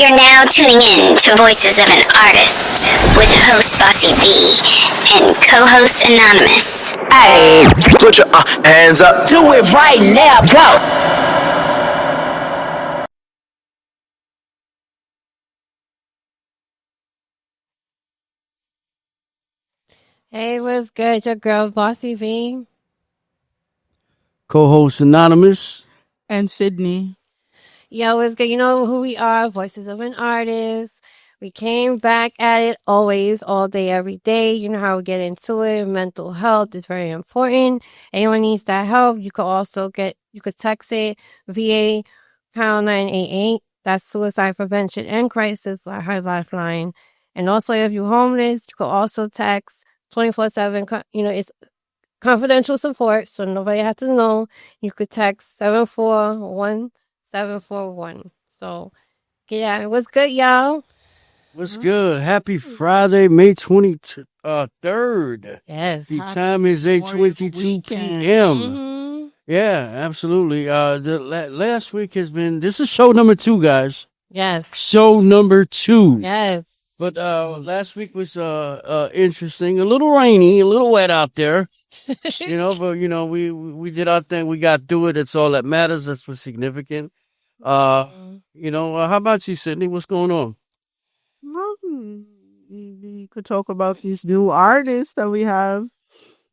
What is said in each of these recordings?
You're now tuning in to Voices of an Artist with host Bossy V and co-host Anonymous. Hey, put your hands up. Do it right now, go. Hey, what's good? Your girl, Bossy V. Co-host Anonymous. And Sydney. Yo, what's good? You know who we are, Voices of an Artist. We came back at it always, all day, every day. You know how we get into it. Mental health is very important. Anyone needs that help, you could text it VA pound 988. That's Suicide Prevention and Crisis Lifeline. And also, if you're homeless, you could also text 24/7. It's confidential support, so nobody has to know. You could text 741-741. So, yeah, what's good, y'all? What's good? Happy Friday, May 23rd. Yes. The time is 8:22 p.m. Yeah, absolutely. Last week has been, this is show number 2, guys. Yes. Show number 2. Yes. But last week was interesting. A little rainy, a little wet out there. We did our thing. We got through it. That's all that matters. That's what's significant. How about you, Sydney? What's going on? We could talk about these new artists that we have.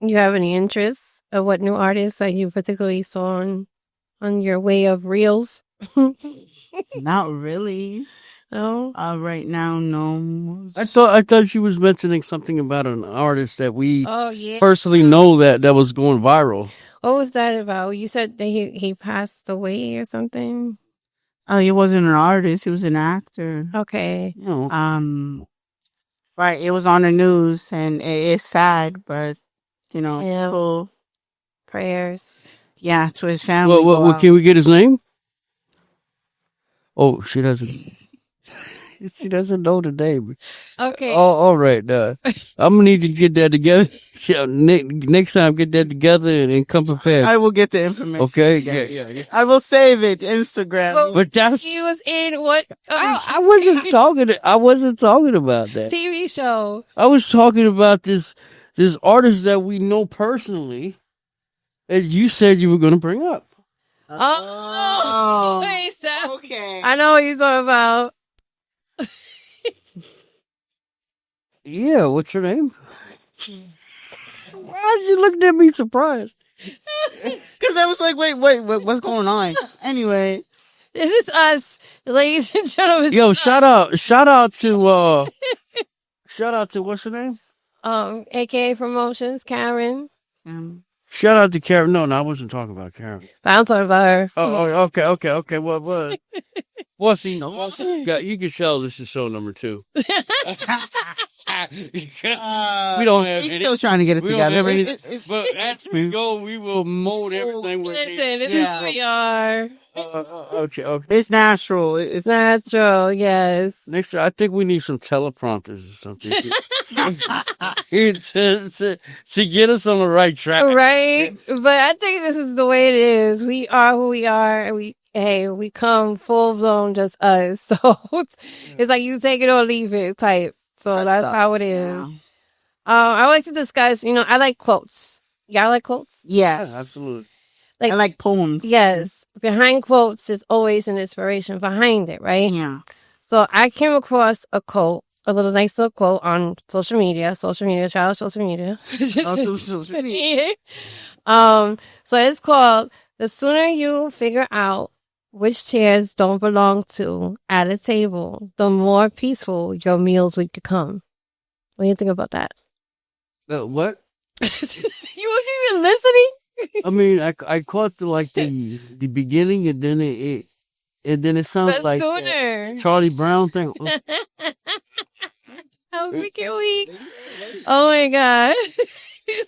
You have any interest of what new artists that you particularly saw on your way of reels? Not really. No? Right now, no. I thought she was mentioning something about an artist that we Yeah. personally know that was going viral. What was that about? You said that he passed away or something? Oh, he wasn't an artist. He was an actor. Okay. Right. It was on the news, and it's sad, but people, prayers. Yeah, to his family. What can we get his name? Oh, she doesn't. She doesn't know the name. Okay. Oh, all right. I'm gonna need to get that together. Next time, get that together and come prepared. I will get the information. Okay. Together. Yeah. I will save it. Instagram. Well, but that's he was in what? I wasn't talking. I wasn't talking about that TV show. I was talking about this artist that we know personally, that you said you were going to bring up. Oh. Okay. I know what you're talking about. Yeah, what's her name? Why are you looking at me surprised? Because I was like, wait, what's going on? Anyway. This is us, ladies and gentlemen. Yo, shout out to what's her name? AKA Promotions, Karen. Shout out to Karen. No, I wasn't talking about Karen. But I'm talking about her. Oh, okay. What? Well, see, you can tell this is show number 2. We don't have He's any. still trying to get it We together. don't have any, but as we go, we will mold everything with Listen, it. this is who we are. Okay. It's natural. It's natural, yes. Next, I think we need some teleprompters or something to get us on the right track. Right? But I think this is the way it is. We are who we are, and we come full blown just us. So it's like you take it or leave it type. So that's how it is. Yeah. I would like to discuss, I like quotes. Y'all like quotes? Yes. Yeah, absolutely. I like poems. Yes. Behind quotes is always an inspiration behind it, right? Yeah. So I came across a quote, a nice little quote on social media, social media. Also, So it's called, "The sooner you figure out which chairs don't belong to at a table, the more peaceful your meals will become." What do you think about that? What? You wasn't even listening? I mean, I caught the beginning, and then it sounds The like sooner. Charlie Brown thing. How freaking weak. Oh my God.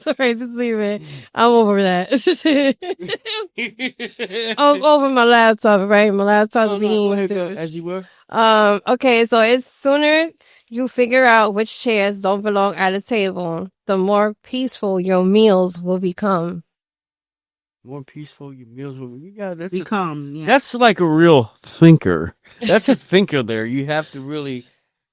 Sorry, just leave it. I'm over that. I'm over my laptop, right? My laptop's being as you were. Okay, so it's sooner you figure out which chairs don't belong at a table, the more peaceful your meals will become. more peaceful your meals will be. You got Become, yeah. that's like a real thinker. That's a thinker there. You have to really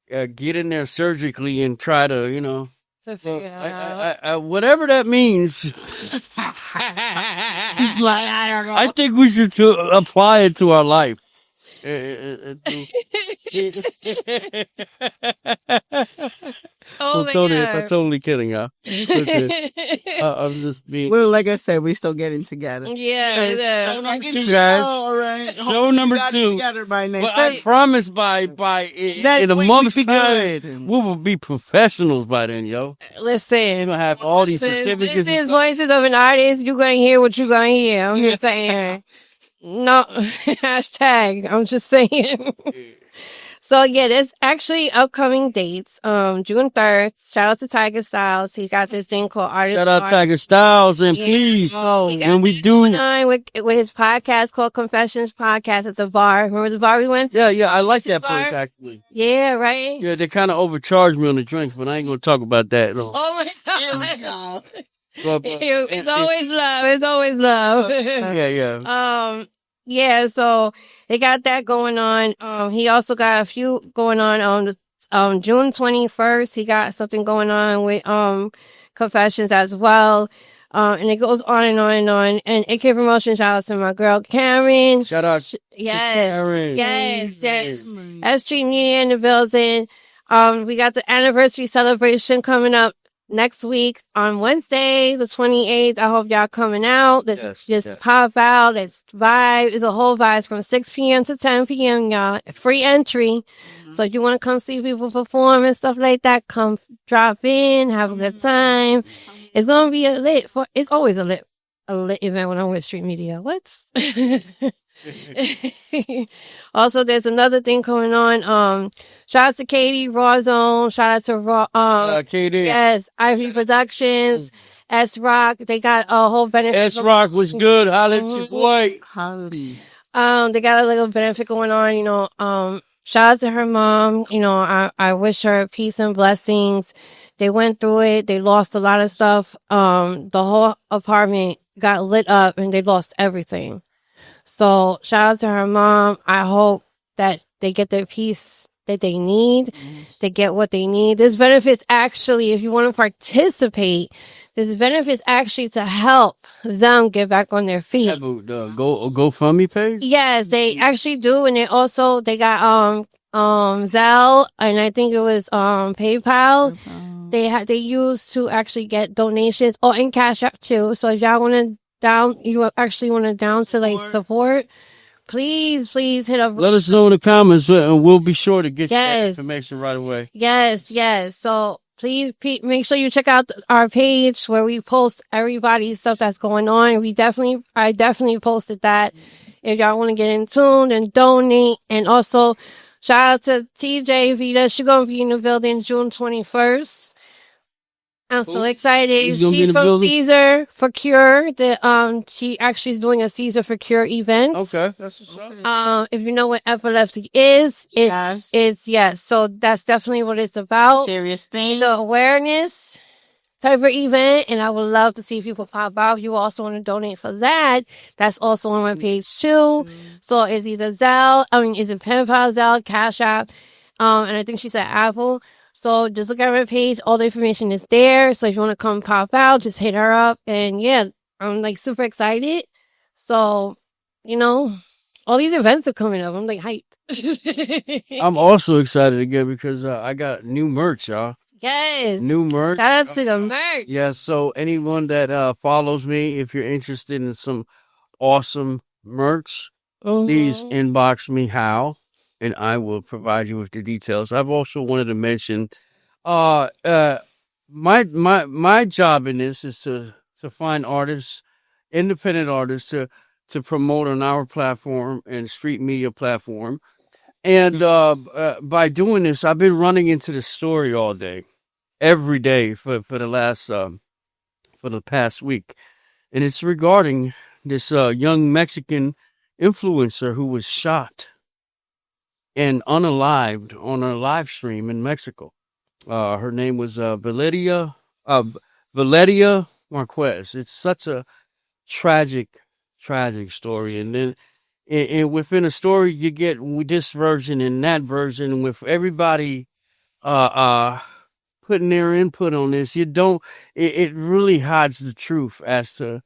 get in there surgically and try to, To figure it out. whatever that means. It's like, I don't know. I think we should apply it to our life. Oh my I'm God. totally kidding, y'all. I'm just being. Well, like I said, we're still getting together. Yeah. So, like, You guys. all right. Show number We got it 2. together by next But I week. promise in a week month's we time, good. we will be professionals by then, yo. We're Listen. gonna have all these This certificates. is Voices of an Artist. You're going to hear what you're going to hear. I'm just saying. No. Hashtag. I'm just saying. So yeah, there's actually upcoming dates. June 3rd. Shout out to Tiger Styles. He got this thing called Artist Shout out Art. Tiger Styles, and please, He got when we that do, going on with his podcast called Confessions Podcast at the bar. Remember the bar we went to? yeah, I like that bar? place actually. Yeah, right. Yeah, they kind of overcharged me on the drinks, but I ain't gonna talk about that. No. Oh my God. But, It's always love. It's always love. yeah. Yeah, so they got that going on. He also got a few going on June 21st. He got something going on with Confessions as well. And it goes on and on and on. And AK Promotion, shout out to my girl Karen. Shout out to Karen. Yes. S.STREET Media in the building. We got the anniversary celebration coming up next week on Wednesday, the 28th. I hope y'all coming out. Let's just pop out. Let's vibe. It's a whole vibe. It's from 6 p.m. to 10 p.m., y'all. Free entry. So if you want to come see people perform and stuff like that, come drop in, have a good time. It's going to be it's always a lit event when I'm with Street Media. What? Also, there's another thing going on. Shout out to Katie, Raw Zone. Shout out to Raw. Katie. Yes, Ivy Productions, S.Rock. They got a whole benefit. S.Rock was good. Holla at your boy. Holly. They got a little benefit going on. Shout out to her mom. I wish her peace and blessings. They went through it. They lost a lot of stuff. The whole apartment got lit up and they lost everything. So shout out to her mom. I hope that they get their peace that they need. They get what they need. This benefits actually, if you want to participate, this benefits actually to help them get back on their feet. Have a GoFundMe page? Yes, they actually do. And they got Zelle, and I think it was PayPal. They use to actually get donations, and Cash App too. So if y'all want to support, please hit up. Let us know in the comments, and we'll be sure to get you that information right away. Yes. So please make sure you check out our page where we post everybody's stuff that's going on. I definitely posted that. If y'all want to get in tune and donate, and also shout out to TJ Vita. She's gonna be in the building June 21st. I'm so excited. She's from Caesar for Cure. She actually is doing a Caesar for Cure event. Okay, that's what's up. If you know what epilepsy is, yes. So that's definitely what it's about. Serious thing. It's an awareness type of event, and I would love to see people pop out. If you also want to donate for that, that's also on my page too. So it's either is it PayPal, Zelle, Cash App, and I think she said Apple. So just look at my page. All the information is there. So if you want to come pop out, just hit her up. And yeah, I'm like super excited. So, all these events are coming up. I'm like hyped. I'm also excited again because I got new merch, y'all. Yes. New merch. Shout out to the merch. Yeah, so anyone that follows me, if you're interested in some awesome merch, please inbox me how, and I will provide you with the details. I've also wanted to mention, my job in this is to find artists, independent artists, to promote on our platform and street media platform. And by doing this, I've been running into the story all day, every day for the past week, and it's regarding this young Mexican influencer who was shot and unalived on a live stream in Mexico. Her name was Valeria Marquez. It's such a tragic tragic story. And then and within a story, you get this version and that version with everybody putting their input on this. You don't. It really hides the truth as to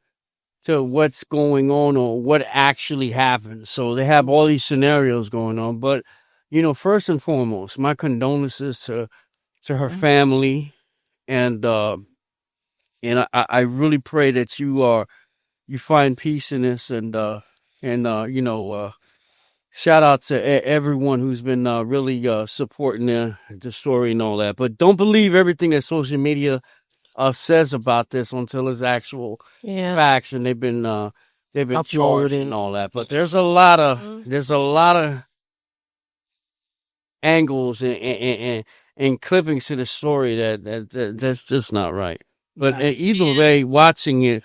what's going on or what actually happened. So they have all these scenarios going on. But first and foremost, my condolences to her family, and I really pray that you find peace in this, and shout out to everyone who's been really supporting the story and all that. But don't believe everything that social media says about this until it's actual Yeah. facts, and they've been charged Uploading. and all that. But there's a lot of angles and clippings to the story that's just not right. But either way, watching it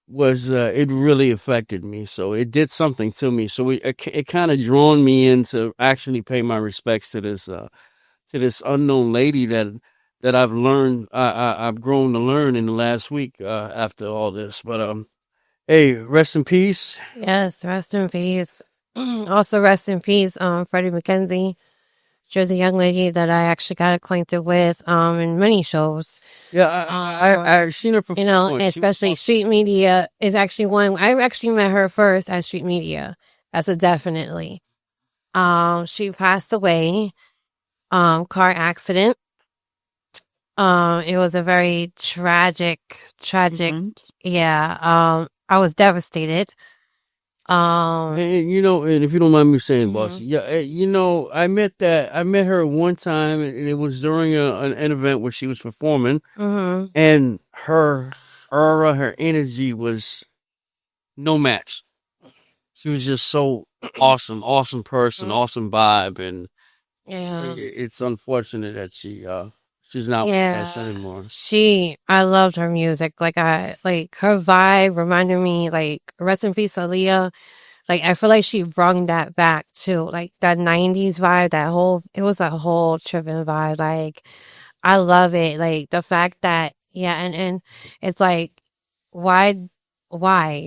was it really affected me. So it did something to me. So it kind of drawn me in to actually pay my respects to this unknown lady that I've learned I've grown to learn in the last week after all this. But hey, rest in peace. Yes, rest in peace. Also, rest in peace, Freddie McKenzie. She was a young lady that I actually got acquainted with in many shows. Yeah, I've seen her perform. Especially Street Media is actually one. I actually met her first at Street Media. That's a definitely. She passed away, car accident. It was a very tragic. Yeah. I was devastated. And if you don't mind me saying, boss, yeah, I met her one time, and it was during an event where she was performing, and her aura, her energy was no match. She was just so awesome person, awesome vibe, and it's unfortunate that she's not with us anymore. I loved her music. Like her vibe reminded me, like, rest in peace, Aaliyah. Like, I feel like she brought that back too. Like that 90s vibe, it was a whole tripping vibe. Like, I love it. Like the fact that, and it's like, why, like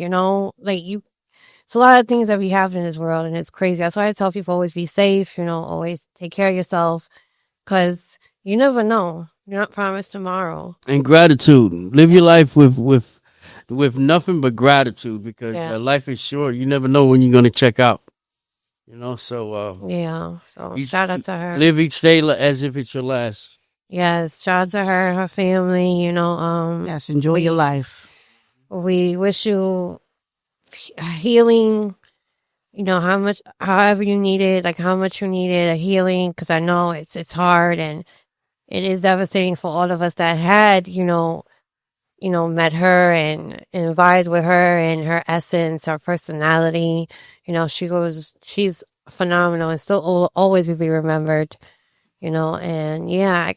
it's a lot of things that we have in this world, and it's crazy. That's why I tell people always be safe, always take care of yourself, because you never know. You're not promised tomorrow. And gratitude. Live your life with nothing but gratitude, because life is short. You never know when you're going to check out. So So shout out to her. Live each day as if it's your last. Yes, shout out to her family. Yes, enjoy your life. We wish you healing. However you need it, like how much you needed a healing, because I know it's hard, and it is devastating for all of us that had, met her and vibed with her and her essence, her personality. She's phenomenal and still always will be remembered. And I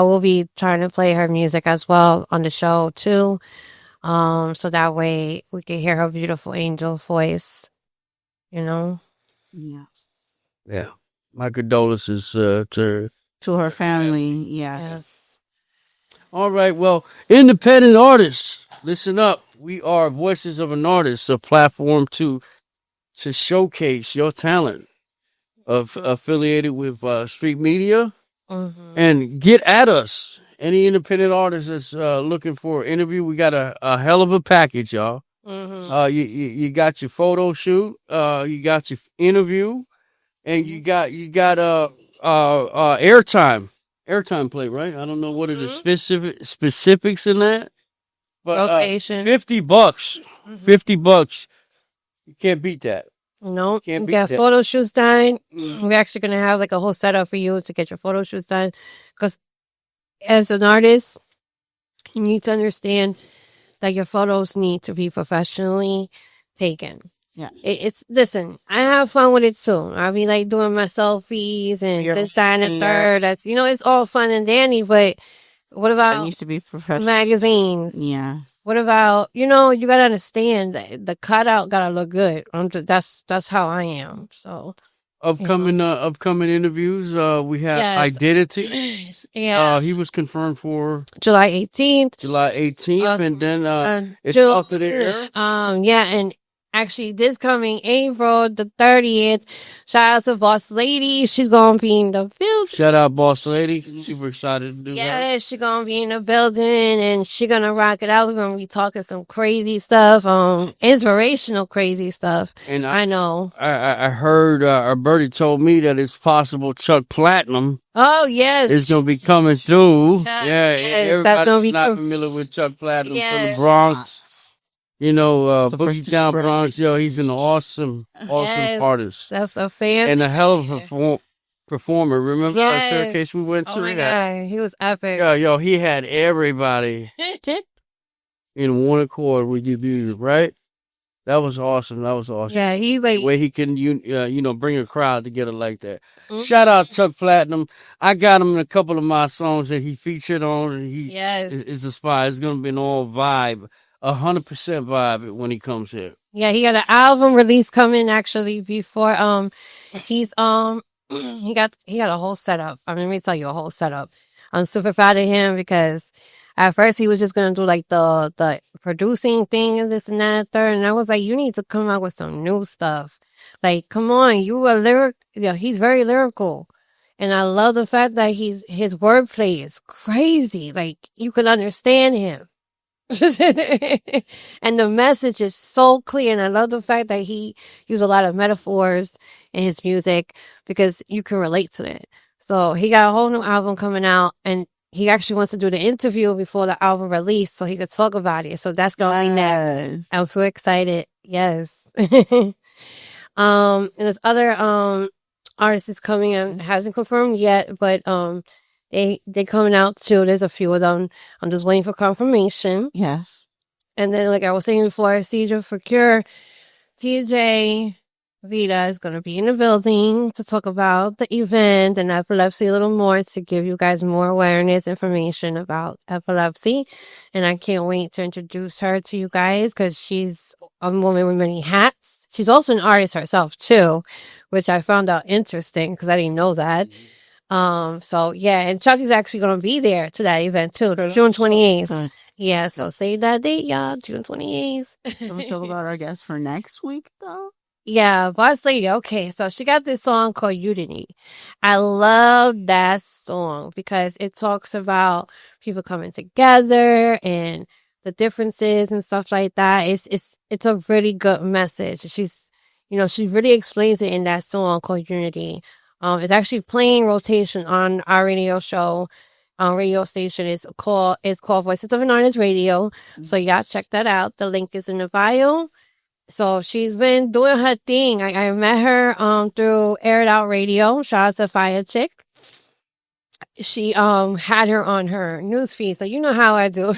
will be trying to play her music as well on the show too. So that way we can hear her beautiful angel voice. Yeah. Yeah. My condolences to her family. Yes. All right. Well, independent artists, listen up. We are Voices of an Artist, a platform to showcase your talent, affiliated with Street Media, and get at us. Any independent artist that's looking for an interview, we got a hell of a package, y'all. You got your photo shoot, you got your interview, and you got airtime play, right? I don't know what are the specifics in that, but location. $50, $50. You can't beat that. No, Can't we beat got that. photo shoots done. We're actually gonna have like a whole setup for you to get your photo shoots done, because as an artist, you need to understand that your photos need to be professionally taken. Yeah. Listen, I have fun with it too. I'll be like doing my selfies and this, that, and the third. That's, it's all fun and dandy, but what about it needs to be professional magazines? Yeah. What about, you gotta understand that the cutout gotta look good. That's how I am. So upcoming interviews, we have Identity. He was confirmed for July 18th. And then it's up to the air. And actually this coming April the 30th. Shout out to Boss Lady. She's gonna be in the building. Shout out, Boss Lady. Super excited to do that. Yeah, she's gonna be in the building and she gonna rock it out. We're gonna be talking some crazy stuff, inspirational crazy stuff. And I know. I heard Birdie told me that it's possible Chuck Platinum Oh yes, is gonna be coming through. Chuck, Yeah, yes, that's gonna be not cool. familiar with Chuck Platinum from Yes. the Bronx. You know, It's the Boogie first Down Fred. Bronx. Yo, he's an awesome Yes. artist That's a fan. and a hell of a performer. Remember our staircase we went to? Oh my god, he was epic. Yo, he had everybody in one accord with your music, right? That was awesome. Yeah, he like the way he can bring a crowd together like that. Shout out Chuck Platinum. I got him in a couple of my songs that he featured on, and he is a spy. It's gonna be an all vibe, 100% vibe when he comes here. Yeah, he got an album release coming actually before he's he got a whole setup. I mean, let me tell you a whole setup. I'm super proud of him because at first he was just gonna do like the producing thing and this and that and third, and I was like, you need to come out with some new stuff. Like, come on, you a lyric. Yeah, he's very lyrical, and I love the fact that his wordplay is crazy. Like, you can understand him. And the message is so clear, and I love the fact that he used a lot of metaphors in his music because you can relate to it. So he got a whole new album coming out, and he actually wants to do the interview before the album release so he could talk about it. So that's going to be next. I'm so excited. Yes. And this other artist is coming in, hasn't confirmed yet, but they coming out too. There's a few of them. I'm just waiting for confirmation. Yes. And then, like I was saying before, CJ for Cure, TJ Vita is going to be in the building to talk about the event and epilepsy a little more, to give you guys more awareness, information about epilepsy. And I can't wait to introduce her to you guys because she's a woman with many hats. She's also an artist herself too, which I found out interesting because I didn't know that. So yeah, and Chuck is actually going to be there to that event too, June 28th. Yeah, so save that date, y'all, June 28th. Can we talk about our guest for next week, though? Yeah, Boss Lady. Okay, so she got this song called Unity. I love that song because it talks about people coming together and the differences and stuff like that. It's a really good message. She really explains it in that song called Unity. It's actually playing rotation on our radio show. Radio station is called Voices of an Artist Radio. So y'all check that out. The link is in the bio. So she's been doing her thing. I met her through Air It Out Radio. Shout out to Fire Chick. She had her on her newsfeed. So you know how I do.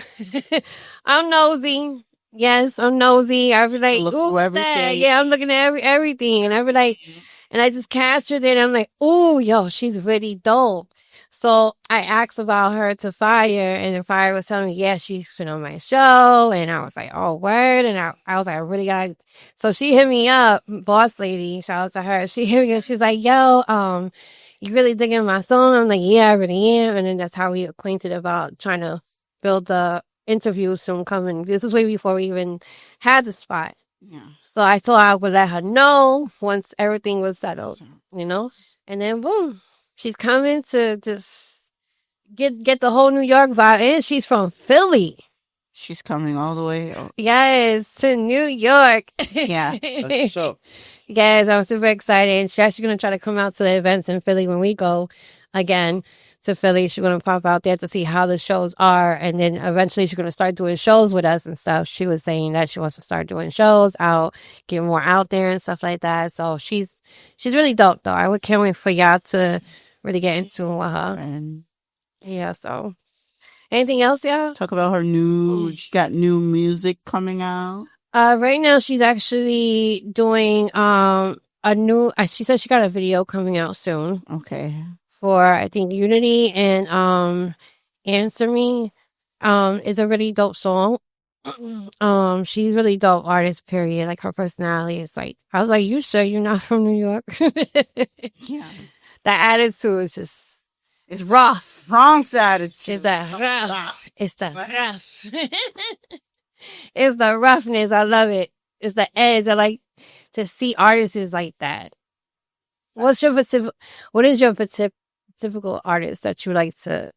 I'm nosy. Yes, I'm nosy. I be like, ooh, what's that? Yeah, I'm looking at everything. And I be like, and I just captured it. And I'm like, ooh, yo, she's really dope. So I asked about her to Fire, and then Fire was telling me, yeah, she's been on my show. And I was like, oh, word. And I was like, I really got it. So she hit me up, Boss Lady, shout out to her. She hit me up. She's like, yo, you really digging my song? I'm like, yeah, I really am. And then that's how we acquainted about trying to build the interview soon coming. This is way before we even had the spot. Yeah. So I thought I would let her know once everything was settled, and then boom. She's coming to just get the whole New York vibe, and she's from Philly. She's coming all the way. Yes, to New York. Yeah. So, yes, I'm super excited. And she's actually going to try to come out to the events in Philly when we go again to Philly. She's going to pop out there to see how the shows are, and then eventually she's going to start doing shows with us and stuff. She was saying that she wants to start doing shows out, get more out there and stuff like that. So she's really dope, though. I can't wait for y'all to really get into her. And yeah, so anything else, y'all? Talk about she got new music coming out. Right now she's actually doing she said she got a video coming out soon. Okay. For I think Unity and Answer Me is a really dope song. She's really dope artist, period. Like, her personality is like, I was like, you sure you're not from New York? Yeah. The attitude is just, it's rough. Bronx attitude. It's that rough. It's the rough. It's the roughness. I love it. it's the edge. I like to see artists like that. What is your typical artist that you like to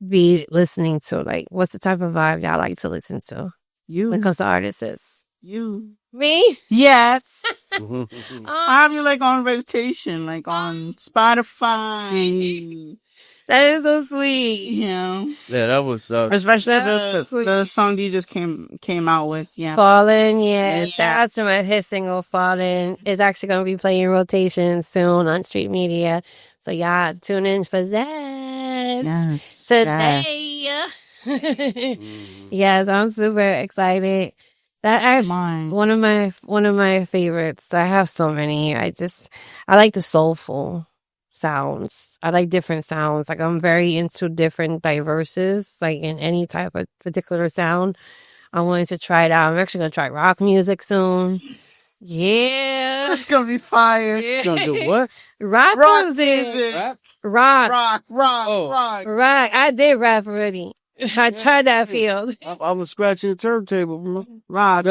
be listening to? Like, what's the type of vibe y'all like to listen to You. when it comes to artists? You. Me? Yes. Um, I have you like on rotation, like on Spotify. that is so sweet. Yeah. Yeah, that was Especially That's sweet. the song you just came out with. Yeah. Fallen, yeah. Yeah. Shout out to his single Fallen. It's actually going to be playing rotation soon on Street Media. So y'all tune in for that. Yes. Today. Yes, I'm super excited. That's Mine. one of my favorites. I have so many. I like the soulful sounds. I like different sounds. Like I'm very into different diverses, like in any type of particular sound. I'm willing to try it out. I'm actually gonna try rock music soon. Yeah. That's gonna be fire. Yeah. gonna do what? Rock music. Rap? Rock. Oh. Rock. I did rap already. I tried that field. I was scratching the turntable, bro. Rock.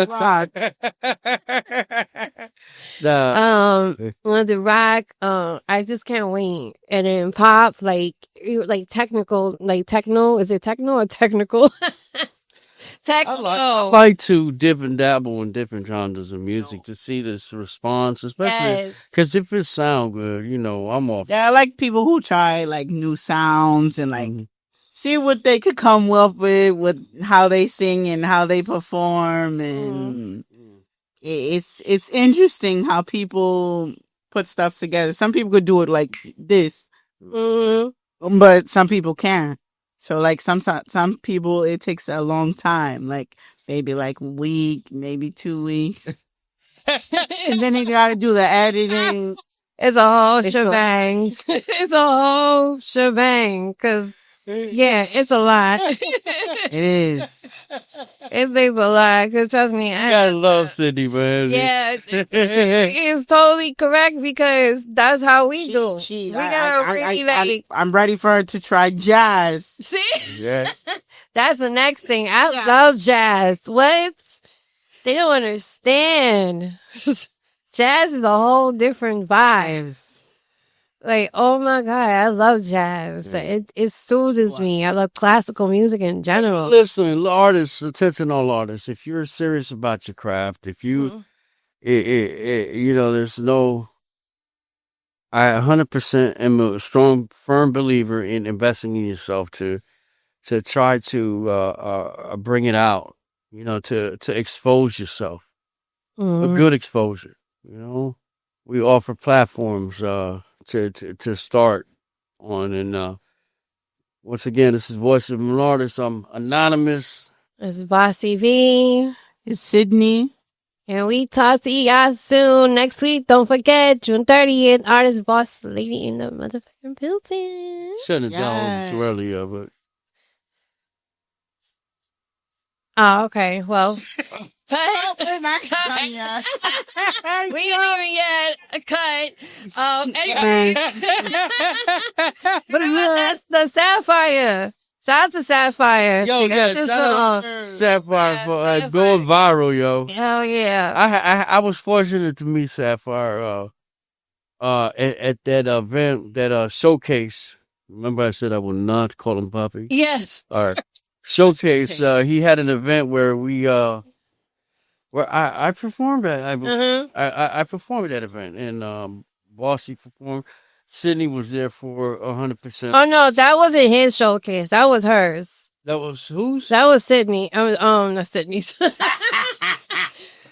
Nah. On the rock, I just can't wait. And then pop, like technical, like techno. Is it techno or technical? Techno. I like to dip and dabble in different genres of music to see this response, especially because if it sound good, I'm off. Yeah, I like people who try like new sounds and like see what they could come up with how they sing and how they perform, and it's interesting how people put stuff together. Some people could do it like this, but some people can't. So like some people it takes a long time, like maybe like a week, maybe 2 weeks, and then they got to do the editing. It's a whole shebang. It's a whole shebang. Cause yeah, it's a lot. It is. It takes a lot. Cause trust me, I love Sydney, man. Yeah, it's totally correct because that's how we do. I'm ready for her to try jazz. See? Yeah. That's the next thing. I love jazz. What? They don't understand. Jazz is a whole different vibes. Like, oh my God, I love jazz. It soothes me. I love classical music in general. Listen, artists, attention all artists. If you're serious about your craft, if you, there's no, I 100% am a strong, firm believer in investing in yourself to try to bring it out, to expose yourself. A good exposure, We offer platforms, to start on, and once again, this is Voice of an Artist. I'm anonymous. It's Bossy V. It's Sydney. And we talk to y'all soon. Next week, don't forget, June 30th, Artist Boss Lady in the motherfucking building. Shutting it down too early, but. Oh, okay. Well. We ain't even yet a cut. Anyway. But that's the Sapphire. Shout out to Sapphire. Yo, shout out to Sapphire for going viral, yo. Hell yeah. I was fortunate to meet Sapphire at that event, that showcase. Remember I said I would not call him Puffy? Yes. All right. Showcase. He had an event where where I performed at. I performed at that event, and Bossy performed. Sydney was there for 100%. Oh no, that wasn't his showcase. That was hers. That was whose? That was Sydney. Not Sydney's.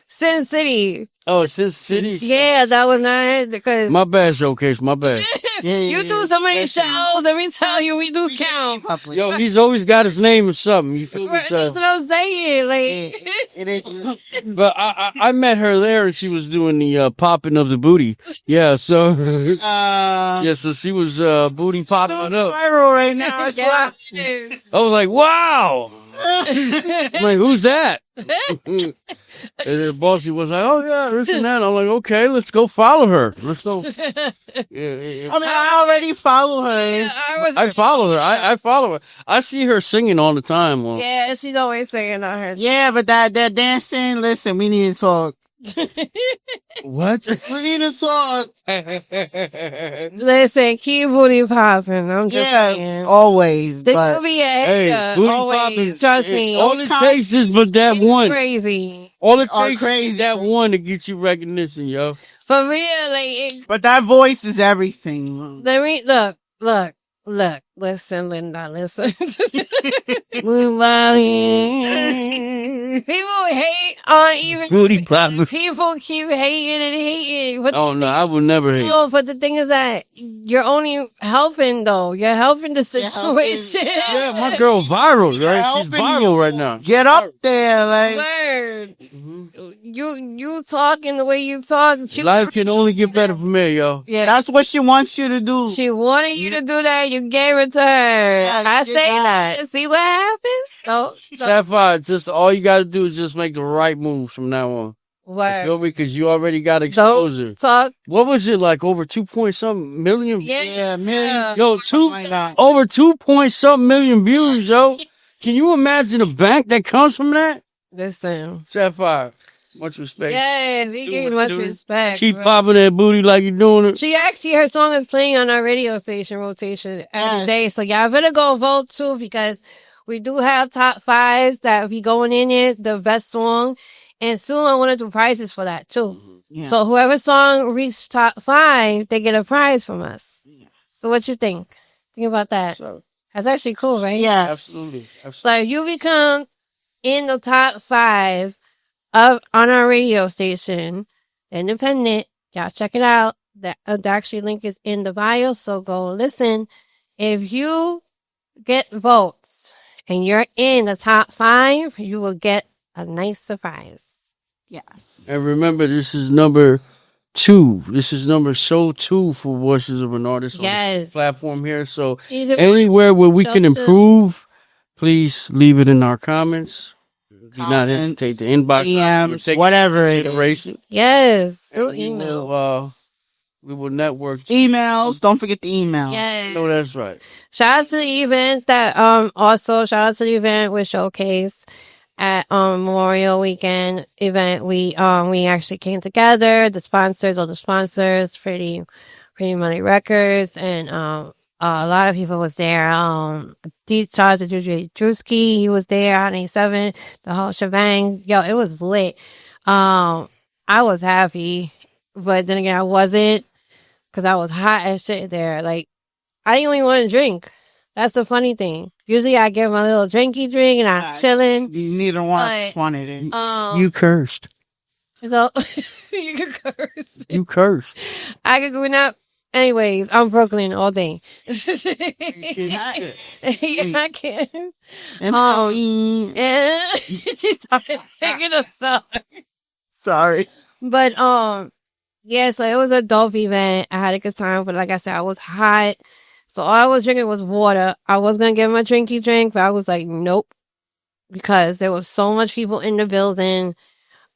Sin City. Oh, Sin City. Yeah, that was not it because my bad showcase. My bad. You do so many shows. Let me tell you, we do count. Yo, he's always got his name or something. You feel me? That's what I'm saying. Like, it is. But I met her there, and she was doing the popping of the booty. Yeah, so so she was booty popping up. Viral right now. I was like, wow. I'm like, who's that? And then Bossy was like, oh yeah, this and that. I'm like, okay, let's go follow her. Let's go. Yeah. I mean, I already follow her. Yeah, I follow her. I follow her. I see her singing all the time. Well, yeah, she's always singing on her. Yeah, but that dancing, listen, we need to talk. what? We need to talk. Listen, keep booty popping. I'm just saying. Always. The But be a Hey, hater. booty Always. popping. Trust me. All it takes is but that It's one. crazy. All it Are takes crazy. is that one to get you recognition, yo. For real, like, but that voice is everything. let me look. Listen, Linda, listen. People hate on even Booty popping. people keep hating and hating. But Oh no, I would never hate. no, but the thing is that you're only helping though. You're helping the situation. Yeah, my girl viral, right? She's viral right now. Get up there, like. Word. You talking the way you talk. Life can only get better from here, yo. Yeah. That's what she wants you to do. She wanted you to do that. You gave it to her. I say that. See what happens? So Sapphire, just all you gotta do is just make the right moves from now on. You feel word. me? Because you already got exposure. Don't talk. What was it like? Over 2-point-something million? Yeah. million. Yo, over 2-point-something million views, yo. Can you imagine a bank that comes from that? Listen. Sapphire, much respect. Yeah, we give much respect. Keep bro. popping that booty like you're doing it. She actually, her song is playing on our radio station rotation every day. So y'all better go vote too, because we do have top fives that be going in it, the best song. And soon I want to do prizes for that too. Yeah. So whoever song reached top 5, they get a prize from us. Yeah. So what you think? Think about that. So, That's actually cool, right? Yeah. absolutely. So if you become in the top 5 on our radio station, independent, y'all check it out. The actually link is in the bio, so go listen. If you get votes and you're in the top 5, you will get a nice surprise. Yes. And remember, this is number 2. This is number show 2 for Voices of an Artist on Yes. this platform here. So These are- anywhere where we Show can 2. improve, please leave it in our comments. Do not hesitate to inbox DMs, or take whatever it is. consideration. Yes. And Do email. we will network. Emails. Don't forget the email. Yes. No, that's right. Shout out to the event that also shout out to the event with Showcase at Memorial Weekend event. We actually came together, all the sponsors, Pretty Money Records, and a lot of people was there. Shout out to DJ Drewski, he was there on A7, the whole shebang. Yo, it was lit. I was happy, but then again I wasn't, because I was hot as shit there. Like, I didn't even want to drink. That's the funny thing. Usually I get my little drinky drink and I'm chilling. You neither one But, wanted it. You cursed. So you can curse. You cursed. I could go up. Anyways, I'm Brooklyn all day. Yeah, I can. And she started singing a song. Sorry. But yeah, so it was a dope event. I had a good time, but like I said, I was hot. So all I was drinking was water. I was gonna get my drinky drink, but I was like, nope. Because there was so much people in the building.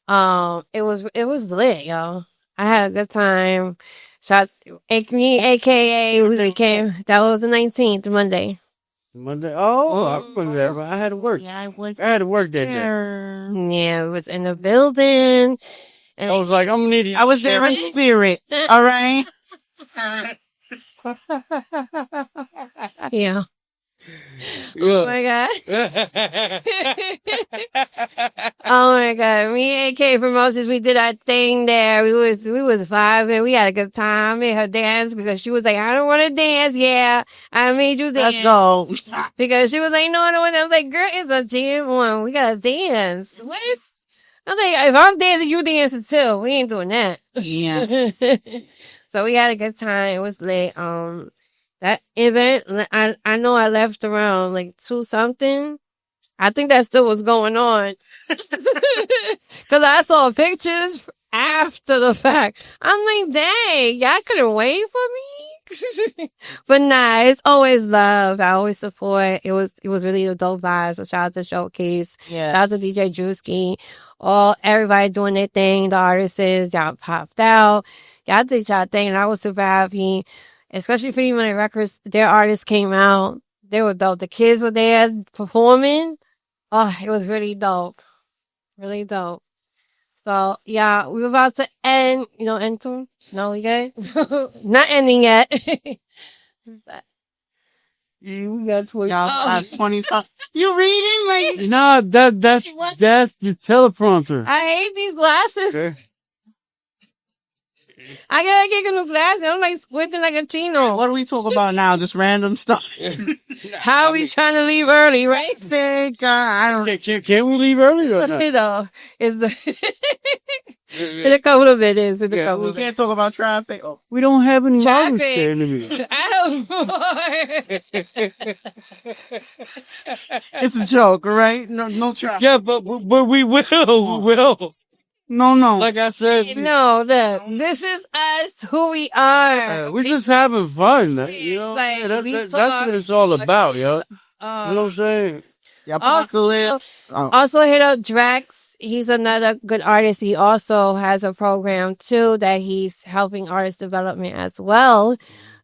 It was lit, y'all. I had a good time. Shots me, aka we came. That was the 19th, Monday. Monday. Oh, I remember that. But I had to work. Yeah, I went I had to work that day. there. Yeah, it was in the building. And I was like, I'm gonna need you. I was there in spirit. All right. yeah. Oh my god. Oh my god. Me and AK from Moses, we did our thing there. We was vibing. We had a good time. I made her dance because she was like, I don't want to dance. Yeah, I made you dance. Let's go. Because she was like, no, I was like, girl, it's a jam on. We gotta dance. What? I was like, if I'm dancing, you dancing too. We ain't doing that. Yeah. So we had a good time. It was lit. That event, I know I left around like 2 something. I think that still was going on. Cause I saw pictures after the fact. I'm like, dang, y'all couldn't wait for me? But nah, it's always love. I always support. It was really a dope vibe. So shout out to Showcase. Yeah. Shout out to DJ Drewski. Everybody doing their thing. The artists, y'all popped out. Y'all did y'all thing. And I was super happy. Especially for Money Records. Their artists came out. They were dope. The kids were there performing. Oh, it was really dope. Really dope. So, yeah, we're about to end. End soon? No, we good? Not ending yet. Yeah, we got 20. Y'all got 25. You reading? Like, No, that's the teleprompter. I hate these glasses. Okay. I gotta get new glasses. I'm like squinting like a chino. what do we talk about now? Just random stuff. How are we trying to leave early, right? Thank God. I don't. Can we leave early or not? It's in a couple of minutes. In a Yeah, couple We of can't talk about traffic. Oh. We don't have any Traffic. Marvin to interview. I It's a joke, right? No traffic. Yeah, but we will. We will. No. Like I said, No, this is us, who we are. we're just having fun. You know, Like, that's we what talk- it's all about, yo. You know what I'm saying? Yeah, apocalypse. Also hit up Drex. He's another good artist. He also has a program too that he's helping artist development as well.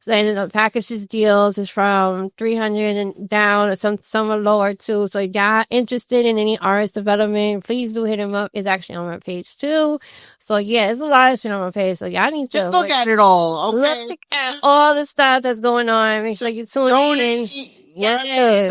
So and the packages deals is from 300 and down, or some are lower too. So if y'all interested in any artist development, please do hit him up. It's actually on my page too. So yeah, there's a lot of shit on my page. So y'all need to Just look at it all, okay? look at all the stuff that's going on. Make sure you tune in. Donate. Yes.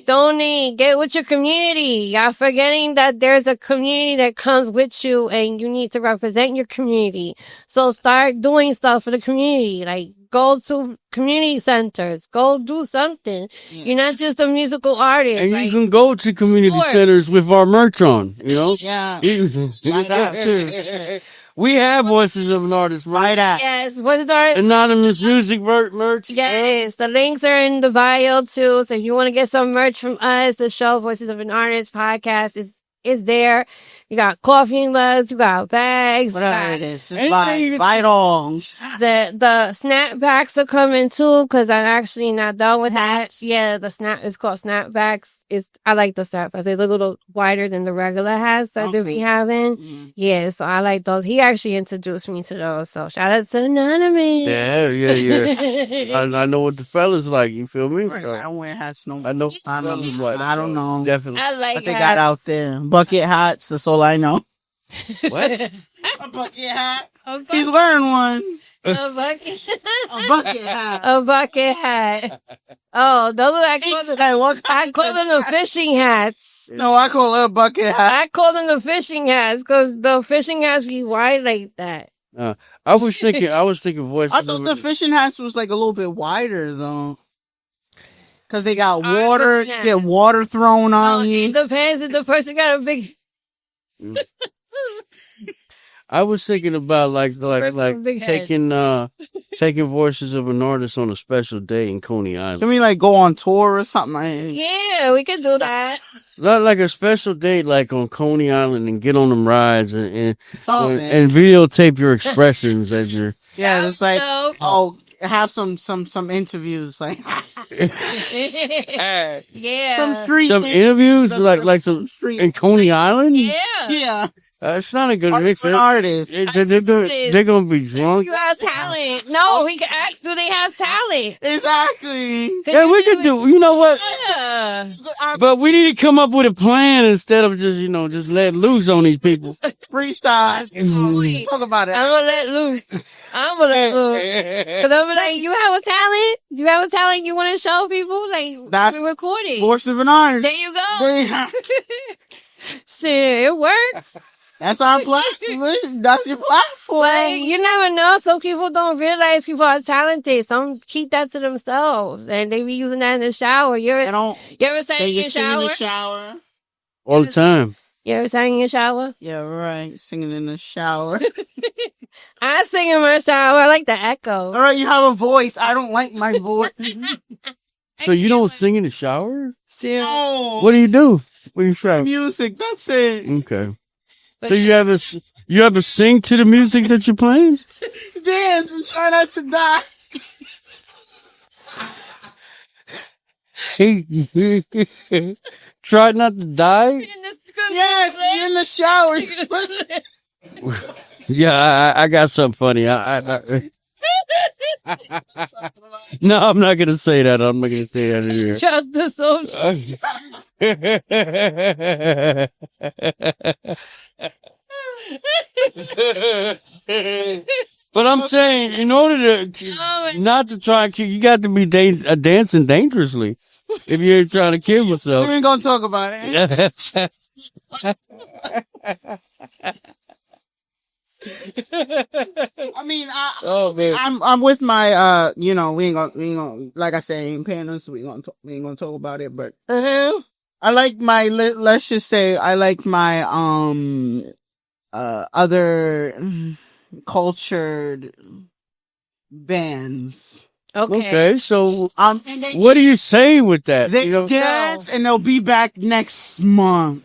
Donate. Get with your community. Y'all forgetting that there's a community that comes with you and you need to represent your community. So start doing stuff for the community. Like go to community centers. Go do something. Yeah. You're not just a musical artist. And like, you can go to community support. centers with our merch on, you know? Yeah. Right out. We have Voices of an Artist, right? Right at. Yes. What is our Anonymous music merch. Yes, the links are in the bio too. So if you want to get some merch from us, the show Voices of an Artist podcast is there. You got coffee mugs, you got bags, Whatever you it is. Just Anything buy it all. the snapbacks are coming too because I'm actually not done with that. Yeah, it's called snapbacks. I like the snapbacks. They're a little wider than the regular hats that they be having. Mm. Yeah, so I like those. He actually introduced me to those. So shout out to Anonymous. Yeah. I know what the fellas like, you feel me? I don't wear hats no more. I know I don't, fellas like. I don't know. Definitely. I like What they hats. got out there. Bucket hats. That's all I know. What? A bucket hat. A bucket- He's wearing one. a bucket. A bucket hat. A bucket hat. Oh, those are He said, what I kind call of them the fishing hats. No, I call it a bucket hat. I call them the fishing hats because the fishing hats be wide like that. I was thinking Voices I thought of the fishing hats was like a little bit wider though. Cause they got water, fishing you get hats. water thrown on It you. depends if the person got a big. I was thinking about like big head. taking Voices of an Artist on a special day in Coney Island. Can we like go on tour or something? Yeah, we could do that. Not like a special day like on Coney Island and get on them rides and Something. videotape your expressions as you're Yeah, it's like So, have some interviews like yeah. some street some interviews like some street. in Coney Island. Yeah. Yeah, It's not a good mix. an artist. They're gonna be drunk. You have talent. No, we can ask, do they have talent? Exactly. Yeah, we could do. You know what? Yeah. But we need to come up with a plan instead of just just letting loose on these people. Freestyle. Wait. Talk about it. I'm gonna let loose. I'm gonna let loose. Cause I'm like, you have a talent? You have a talent you want to show people? Like, That's we're recording. Voice of an artist. There you go. Shit, it works. That's our platform. That's your platform. Like, you never know. Some people don't realize people are talented. Some keep that to themselves. And they be using that in the shower. You They ever don't. sang They in your just sing in shower? the shower. All the time. You ever sang in your shower? Yeah, right. Singing in the shower. I sing in my shower. I like the All echo. right, you have a voice. I don't like my voice. So you don't sing in the shower? Seriously. Oh, What do you do? What do you try? music. That's it. Okay. But So you ever sing to the music that you're playing? Dance and try not to die. Try not to die. Yes, you're in the shower. Yeah, I got something funny. No, I'm not gonna say that. I'm not gonna say that in here. Chuck the social. But I'm saying, in order to not to try and kill, you got to be dancing dangerously. If you're trying to kill yourself, We ain't gonna talk about it. I mean, Oh man. I'm with my we ain't gonna like I said, ain't paying us. We ain't gonna talk about it. But I like my let's just say I like my other cultured bands. Okay, so And what are you saying with that? they dance and they'll be back next month.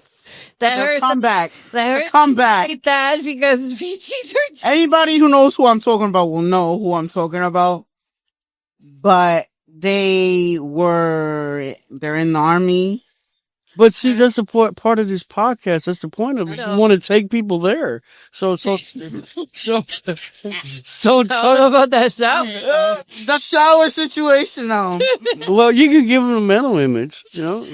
That They'll hurts. come back. That It's a hurts. comeback. Like that because PG-13. Anybody who knows who I'm talking about will know who I'm talking about. But they're in the army. But see, that's the part of this podcast. That's the point of it. You want to take people there. So I don't know about that shower. The shower situation now. well, you can give them a mental image, you know.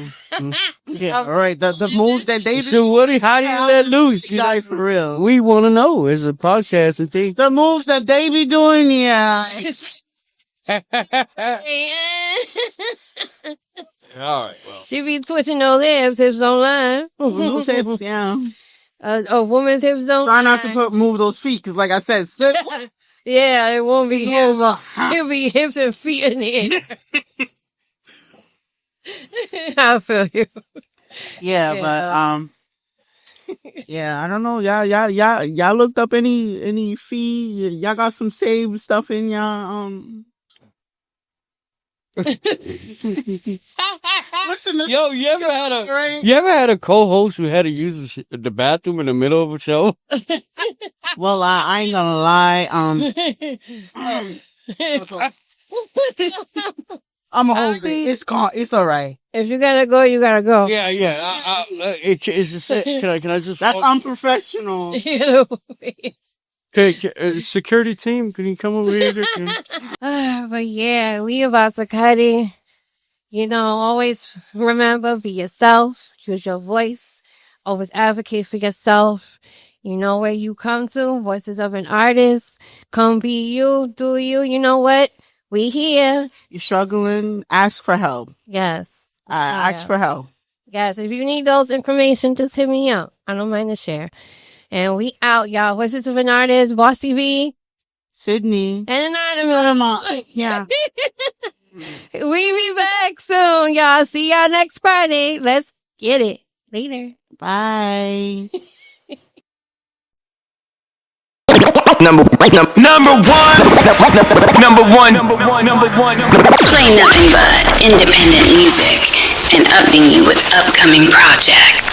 Yeah, all right. The moves that they So how do you let loose? You die know? for real. We want to know as a podcast and think. The moves that they be doing, yeah. All right. Well. She be twitching those hips don't lie. Those hips, yeah. A woman's hips don't Try not lie. to move those feet, because like I said, Yeah, it won't be hips. It'll be hips and feet in the air. I feel you. yeah, but yeah, I don't know. Y'all looked up any fee? Y'all got some saved stuff in y'all Listen, Yo, you ever had a co-host who had to use the bathroom in the middle of a show? Well, I ain't gonna lie. I'm a hold it. It's all right. If you gotta go, you gotta go. Yeah. It's just, can I just? That's unprofessional. You know. Okay, security team, can you come over here? But yeah, we about to cut it. You know, always remember, be yourself. Use your voice. Always advocate for yourself. You know where you come to. Voices of an Artist. Come be you. Do you. You know what? We here. You're struggling. Ask for help. Yes. Ask for help. Yes. If you need those information, just hit me up. I don't mind to share. And we out, y'all. Voices of an Artist. Bossy V. Sydney. And Anonymous. Yeah. We be back soon, y'all. See y'all next Friday. Let's get it. Later. Bye. Number one. Play nothing but independent music and upping you with upcoming projects.